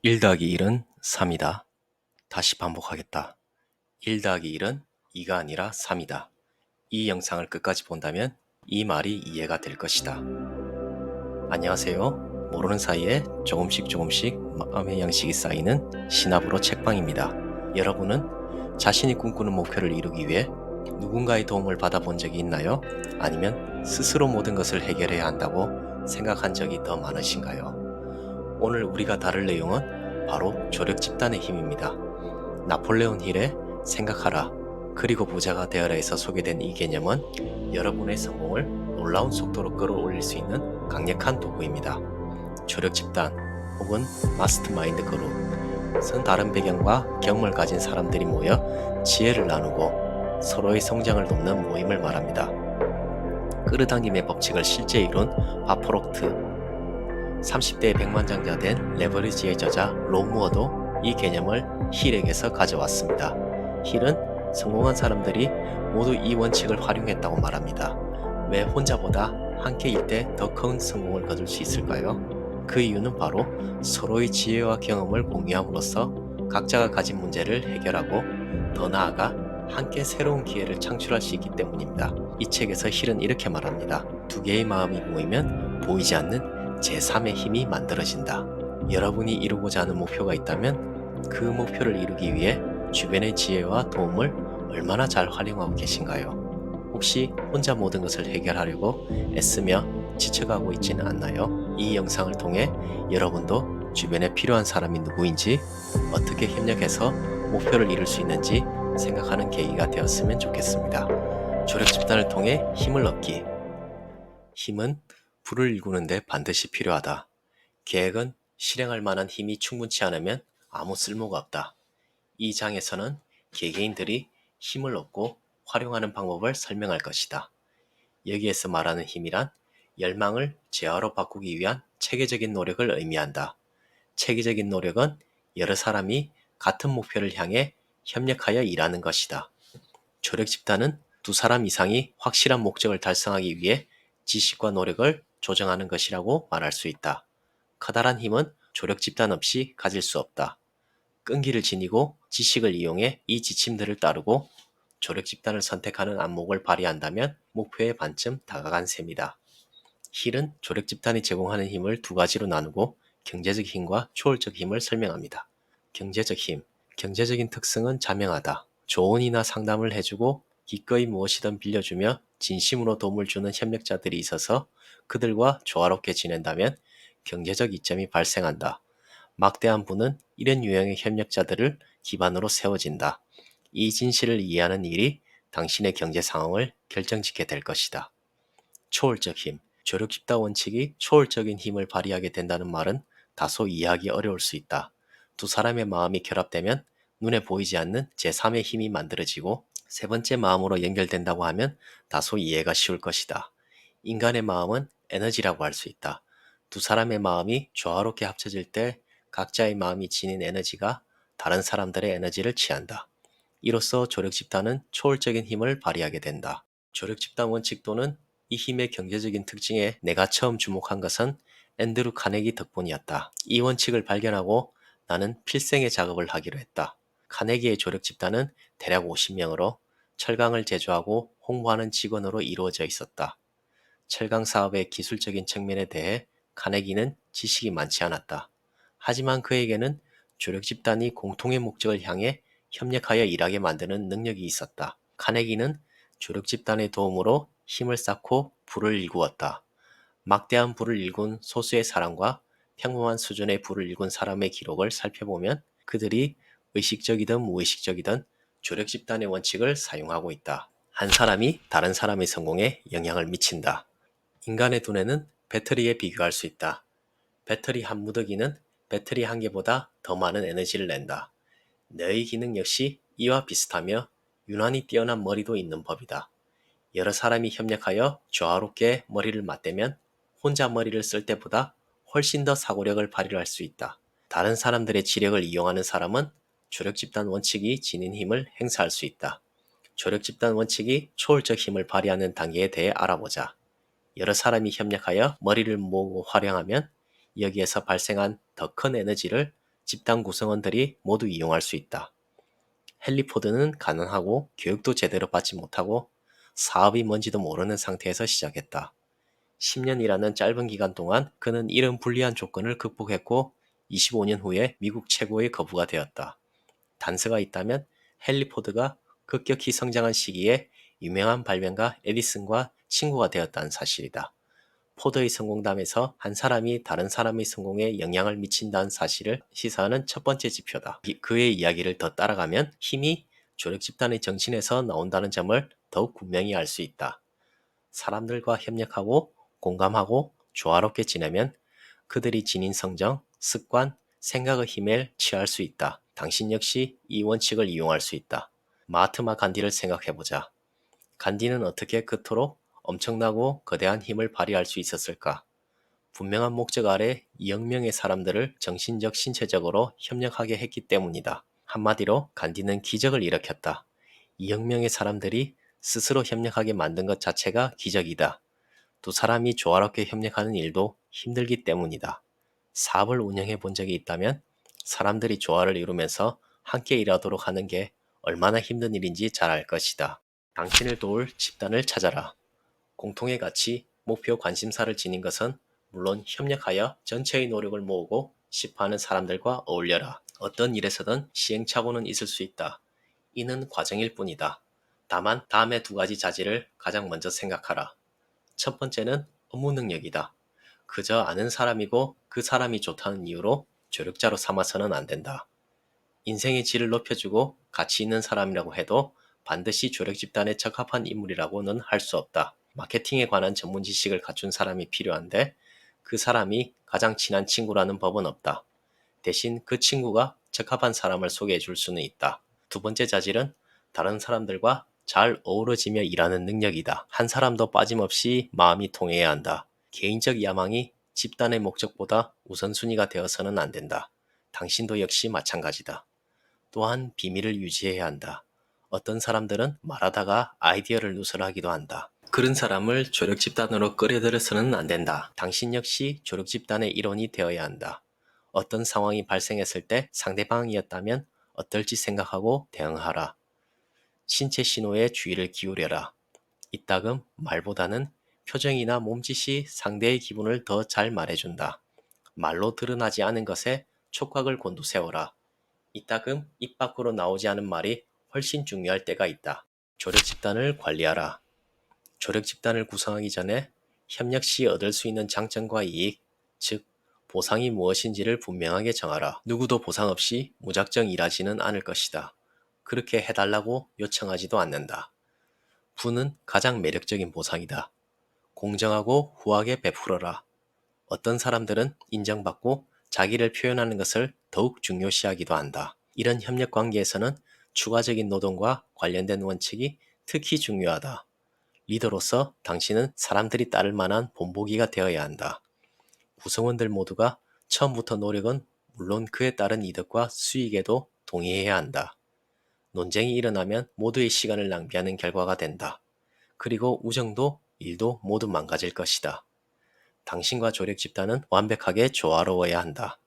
1 더하기 1은 3이다. 다시 반복하겠다. 1 더하기 1은 2가 아니라 3이다. 이 영상을 끝까지 본다면 이 말이 이해가 될 것이다. 안녕하세요. 모르는 사이에 조금씩 마음의 양식이 쌓이는 신압으로 책방입니다. 여러분은 자신이 꿈꾸는 목표를 이루기 위해 누군가의 도움을 받아본 적이 있나요? 아니면 스스로 모든 것을 해결해야 한다고 생각한 적이 더 많으신가요? 오늘 우리가 다룰 내용은 바로 조력 집단의 힘입니다. 나폴레온 힐의 생각하라 그리고 부자가 되어라에서 소개된 이 개념은 여러분의 성공을 놀라운 속도로 끌어올릴 수 있는 강력한 도구입니다. 조력 집단 혹은 마스터마인드 그룹, 선 다른 배경과 경험을 가진 사람들이 모여 지혜를 나누고 서로의 성장을 돕는 모임을 말합니다. 끌어당김의 법칙을 실제 이룬 바포록트, 30대의 백만장자 된 레버리지의 저자 론 무어도 이 개념을 힐에게서 가져왔습니다. 힐은 성공한 사람들이 모두 이 원칙을 활용했다고 말합니다. 왜 혼자보다 함께일 때 더 큰 성공을 거둘 수 있을까요? 그 이유는 바로 서로의 지혜와 경험을 공유함으로써 각자가 가진 문제를 해결하고 더 나아가 함께 새로운 기회를 창출할 수 있기 때문입니다. 이 책에서 힐은 이렇게 말합니다. 두 개의 마음이 모이면 보이지 않는 제3의 힘이 만들어진다. 여러분이 이루고자 하는 목표가 있다면 그 목표를 이루기 위해 주변의 지혜와 도움을 얼마나 잘 활용하고 계신가요? 혹시 혼자 모든 것을 해결하려고 애쓰며 지쳐가고 있지는 않나요? 이 영상을 통해 여러분도 주변에 필요한 사람이 누구인지, 어떻게 협력해서 목표를 이룰 수 있는지 생각하는 계기가 되었으면 좋겠습니다. 조력 집단을 통해 힘을 얻기. 힘은 불을 일구는데 반드시 필요하다. 계획은 실행할 만한 힘이 충분치 않으면 아무 쓸모가 없다. 이 장에서는 개개인들이 힘을 얻고 활용하는 방법을 설명할 것이다. 여기에서 말하는 힘이란 열망을 재화로 바꾸기 위한 체계적인 노력을 의미한다. 체계적인 노력은 여러 사람이 같은 목표를 향해 협력하여 일하는 것이다. 조력 집단은 두 사람 이상이 확실한 목적을 달성하기 위해 지식과 노력을 조정하는 것이라고 말할 수 있다. 커다란 힘은 조력 집단 없이 가질 수 없다. 끈기를 지니고 지식을 이용해 이 지침들을 따르고 조력 집단을 선택하는 안목을 발휘한다면 목표에 반쯤 다가간 셈이다. 힐은 조력 집단이 제공하는 힘을 두 가지로 나누고 경제적 힘과 초월적 힘을 설명합니다. 경제적 힘. 경제적인 특성은 자명하다. 조언이나 상담을 해주고 기꺼이 무엇이든 빌려주며 진심으로 도움을 주는 협력자들이 있어서 그들과 조화롭게 지낸다면 경제적 이점이 발생한다. 막대한 부는 이런 유형의 협력자들을 기반으로 세워진다. 이 진실을 이해하는 일이 당신의 경제 상황을 결정짓게 될 것이다. 초월적 힘. 조력 집단 원칙이 초월적인 힘을 발휘하게 된다는 말은 다소 이해하기 어려울 수 있다. 두 사람의 마음이 결합되면 눈에 보이지 않는 제3의 힘이 만들어지고 세 번째 마음으로 연결된다고 하면 다소 이해가 쉬울 것이다. 인간의 마음은 에너지라고 할 수 있다. 두 사람의 마음이 조화롭게 합쳐질 때 각자의 마음이 지닌 에너지가 다른 사람들의 에너지를 취한다. 이로써 조력 집단은 초월적인 힘을 발휘하게 된다. 조력 집단 원칙 또는 이 힘의 경제적인 특징에 내가 처음 주목한 것은 앤드루 카네기 덕분이었다. 이 원칙을 발견하고 나는 필생의 작업을 하기로 했다. 카네기의 조력 집단은 대략 50명으로 철강을 제조하고 홍보하는 직원으로 이루어져 있었다. 철강 사업의 기술적인 측면에 대해 카네기는 지식이 많지 않았다. 하지만 그에게는 조력 집단이 공통의 목적을 향해 협력하여 일하게 만드는 능력이 있었다. 카네기는 조력 집단의 도움으로 힘을 쌓고 부를 일구었다. 막대한 부를 일군 소수의 사람과 평범한 수준의 부를 일군 사람의 기록을 살펴보면 그들이 의식적이든 무의식적이든 조력 집단의 원칙을 사용하고 있다. 한 사람이 다른 사람의 성공에 영향을 미친다. 인간의 두뇌는 배터리에 비교할 수 있다. 배터리 한 무더기는 배터리 한 개보다 더 많은 에너지를 낸다. 뇌의 기능 역시 이와 비슷하며 유난히 뛰어난 머리도 있는 법이다. 여러 사람이 협력하여 조화롭게 머리를 맞대면 혼자 머리를 쓸 때보다 훨씬 더 사고력을 발휘할 수 있다. 다른 사람들의 지력을 이용하는 사람은 조력 집단 원칙이 지닌 힘을 행사할 수 있다. 조력 집단 원칙이 초월적 힘을 발휘하는 단계에 대해 알아보자. 여러 사람이 협력하여 머리를 모으고 활용하면 여기에서 발생한 더 큰 에너지를 집단 구성원들이 모두 이용할 수 있다. 헨리 포드는 가난하고 교육도 제대로 받지 못하고 사업이 뭔지도 모르는 상태에서 시작했다. 10년이라는 짧은 기간 동안 그는 이런 불리한 조건을 극복했고 25년 후에 미국 최고의 거부가 되었다. 단서가 있다면 헨리 포드가 급격히 성장한 시기에 유명한 발명가 에디슨과 친구가 되었다는 사실이다. 포드의 성공담에서 한 사람이 다른 사람의 성공에 영향을 미친다는 사실을 시사하는 첫 번째 지표다. 그의 이야기를 더 따라가면 힘이 조력 집단의 정신에서 나온다는 점을 더욱 분명히 알 수 있다. 사람들과 협력하고 공감하고 조화롭게 지내면 그들이 지닌 성정, 습관, 생각의 힘을 취할 수 있다. 당신 역시 이 원칙을 이용할 수 있다. 마하트마 간디를 생각해보자. 간디는 어떻게 그토록 엄청나고 거대한 힘을 발휘할 수 있었을까? 분명한 목적 아래 2억 명의 사람들을 정신적, 신체적으로 협력하게 했기 때문이다. 한마디로 간디는 기적을 일으켰다. 2억 명의 사람들이 스스로 협력하게 만든 것 자체가 기적이다. 두 사람이 조화롭게 협력하는 일도 힘들기 때문이다. 사업을 운영해 본 적이 있다면 사람들이 조화를 이루면서 함께 일하도록 하는 게 얼마나 힘든 일인지 잘 알 것이다. 당신을 도울 집단을 찾아라. 공통의 가치, 목표, 관심사를 지닌 것은 물론 협력하여 전체의 노력을 모으고 싶어하는 사람들과 어울려라. 어떤 일에서든 시행착오는 있을 수 있다. 이는 과정일 뿐이다. 다만 다음의 두 가지 자질을 가장 먼저 생각하라. 첫 번째는 업무 능력이다. 그저 아는 사람이고 그 사람이 좋다는 이유로 조력자로 삼아서는 안 된다. 인생의 질을 높여주고 가치 있는 사람이라고 해도 반드시 조력 집단에 적합한 인물이라고는 할 수 없다. 마케팅에 관한 전문 지식을 갖춘 사람이 필요한데 그 사람이 가장 친한 친구라는 법은 없다. 대신 그 친구가 적합한 사람을 소개해 줄 수는 있다. 두 번째 자질은 다른 사람들과 잘 어우러지며 일하는 능력이다. 한 사람도 빠짐없이 마음이 통해야 한다. 개인적 야망이 집단의 목적보다 우선순위가 되어서는 안 된다. 당신도 역시 마찬가지다. 또한 비밀을 유지해야 한다. 어떤 사람들은 말하다가 아이디어를 누설하기도 한다. 그런 사람을 조력 집단으로 끌어들여서는 안 된다. 당신 역시 조력 집단의 일원이 되어야 한다. 어떤 상황이 발생했을 때 상대방이었다면 어떨지 생각하고 대응하라. 신체 신호에 주의를 기울여라. 이따금 말보다는 표정이나 몸짓이 상대의 기분을 더 잘 말해준다. 말로 드러나지 않은 것에 촉각을 곤두세워라. 이따금 입 밖으로 나오지 않은 말이 훨씬 중요할 때가 있다. 조력 집단을 관리하라. 조력 집단을 구성하기 전에 협력 시 얻을 수 있는 장점과 이익, 즉 보상이 무엇인지를 분명하게 정하라. 누구도 보상 없이 무작정 일하지는 않을 것이다. 그렇게 해달라고 요청하지도 않는다. 부는 가장 매력적인 보상이다. 공정하고 후하게 베풀어라. 어떤 사람들은 인정받고 자기를 표현하는 것을 더욱 중요시하기도 한다. 이런 협력 관계에서는 추가적인 노동과 관련된 원칙이 특히 중요하다. 리더로서 당신은 사람들이 따를 만한 본보기가 되어야 한다. 구성원들 모두가 처음부터 노력은 물론 그에 따른 이득과 수익에도 동의해야 한다. 논쟁이 일어나면 모두의 시간을 낭비하는 결과가 된다. 그리고 우정도 일도 모두 망가질 것이다. 당신과 조력 집단은 완벽하게 조화로워야 한다.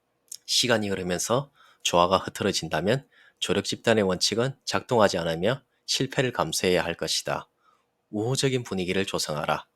시간이 흐르면서 조화가 흐트러진다면 조력 집단의 원칙은 작동하지 않으며 실패를 감수해야 할 것이다. 우호적인 분위기를 조성하라.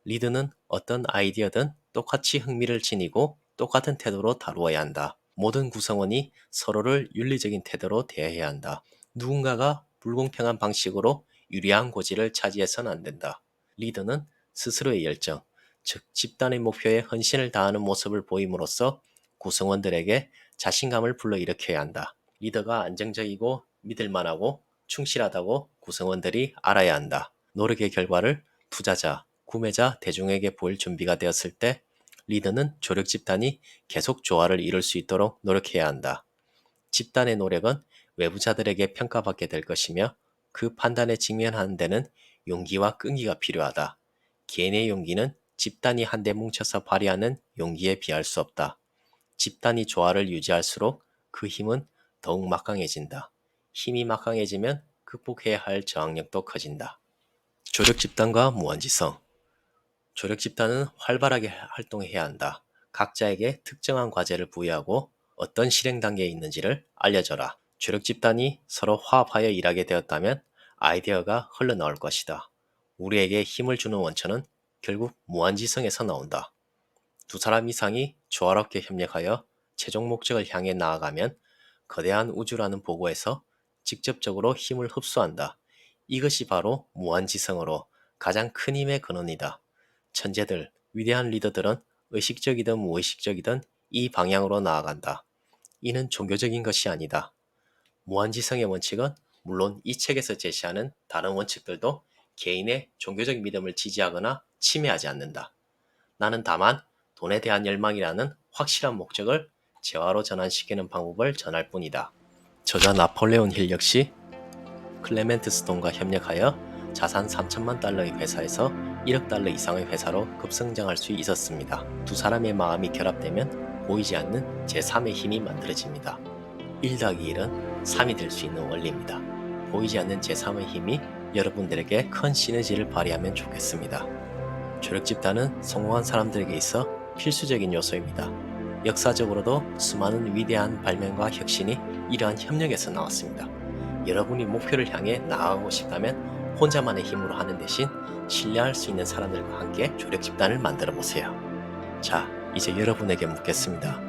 리드는 어떤 아이디어든 똑같이 흥미를 지니고 똑같은 태도로 다루어야 한다. 모든 구성원이 서로를 윤리적인 태도로 대해야 한다. 누군가가 불공평한 방식으로 유리한 고지를 차지해서는 안 된다. 리더는 스스로의 열정, 즉 집단의 목표에 헌신을 다하는 모습을 보임으로써 구성원들에게 자신감을 불러일으켜야 한다. 리더가 안정적이고 믿을만하고 충실하다고 구성원들이 알아야 한다. 노력의 결과를 투자자, 구매자, 대중에게 보일 준비가 되었을 때 리더는 조력 집단이 계속 조화를 이룰 수 있도록 노력해야 한다. 집단의 노력은 외부자들에게 평가받게 될 것이며 그 판단에 직면하는 데는 용기와 끈기가 필요하다. 개인의 용기는 집단이 한데 뭉쳐서 발휘하는 용기에 비할 수 없다. 집단이 조화를 유지할수록 그 힘은 더욱 막강해진다. 힘이 막강해지면 극복해야 할 저항력도 커진다. 조력 집단과 무한지성. 조력 집단은 활발하게 활동해야 한다. 각자에게 특정한 과제를 부여하고 어떤 실행 단계에 있는지를 알려줘라. 조력 집단이 서로 화합하여 일하게 되었다면 아이디어가 흘러나올 것이다. 우리에게 힘을 주는 원천은 결국 무한지성에서 나온다. 두 사람 이상이 조화롭게 협력하여 최종 목적을 향해 나아가면 거대한 우주라는 보고에서 직접적으로 힘을 흡수한다. 이것이 바로 무한지성으로 가장 큰 힘의 근원이다. 천재들, 위대한 리더들은 의식적이든 무의식적이든 이 방향으로 나아간다. 이는 종교적인 것이 아니다. 무한지성의 원칙은 물론 이 책에서 제시하는 다른 원칙들도 개인의 종교적 믿음을 지지하거나 침해하지 않는다. 나는 다만 돈에 대한 열망이라는 확실한 목적을 재화로 전환시키는 방법을 전할 뿐이다. 저자 나폴레온 힐 역시 클레멘트 스톤과 협력하여 자산 3천만 달러의 회사에서 1억 달러 이상의 회사로 급성장할 수 있었습니다. 두 사람의 마음이 결합되면 보이지 않는 제3의 힘이 만들어집니다. 1 더하기 1은 3이 될 수 있는 원리입니다. 보이지 않는 제3의 힘이 여러분들에게 큰 시너지를 발휘하면 좋겠습니다. 조력 집단은 성공한 사람들에게 있어 필수적인 요소입니다. 역사적으로도 수많은 위대한 발명과 혁신이 이러한 협력에서 나왔습니다. 여러분이 목표를 향해 나아가고 싶다면 혼자만의 힘으로 하는 대신 신뢰할 수 있는 사람들과 함께 조력 집단을 만들어 보세요. 자, 이제 여러분에게 묻겠습니다.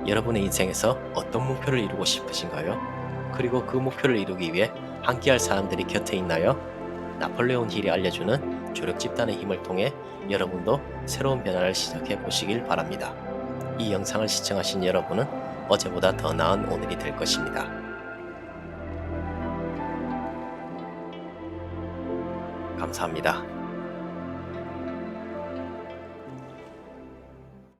여러분의 인생에서 어떤 목표를 이루고 싶으신가요? 그리고 그 목표를 이루기 위해 함께할 사람들이 곁에 있나요? 나폴레온 힐이 알려주는 조력 집단의 힘을 통해 여러분도 새로운 변화를 시작해 보시길 바랍니다. 이 영상을 시청하신 여러분은 어제보다 더 나은 오늘이 될 것입니다. 감사합니다.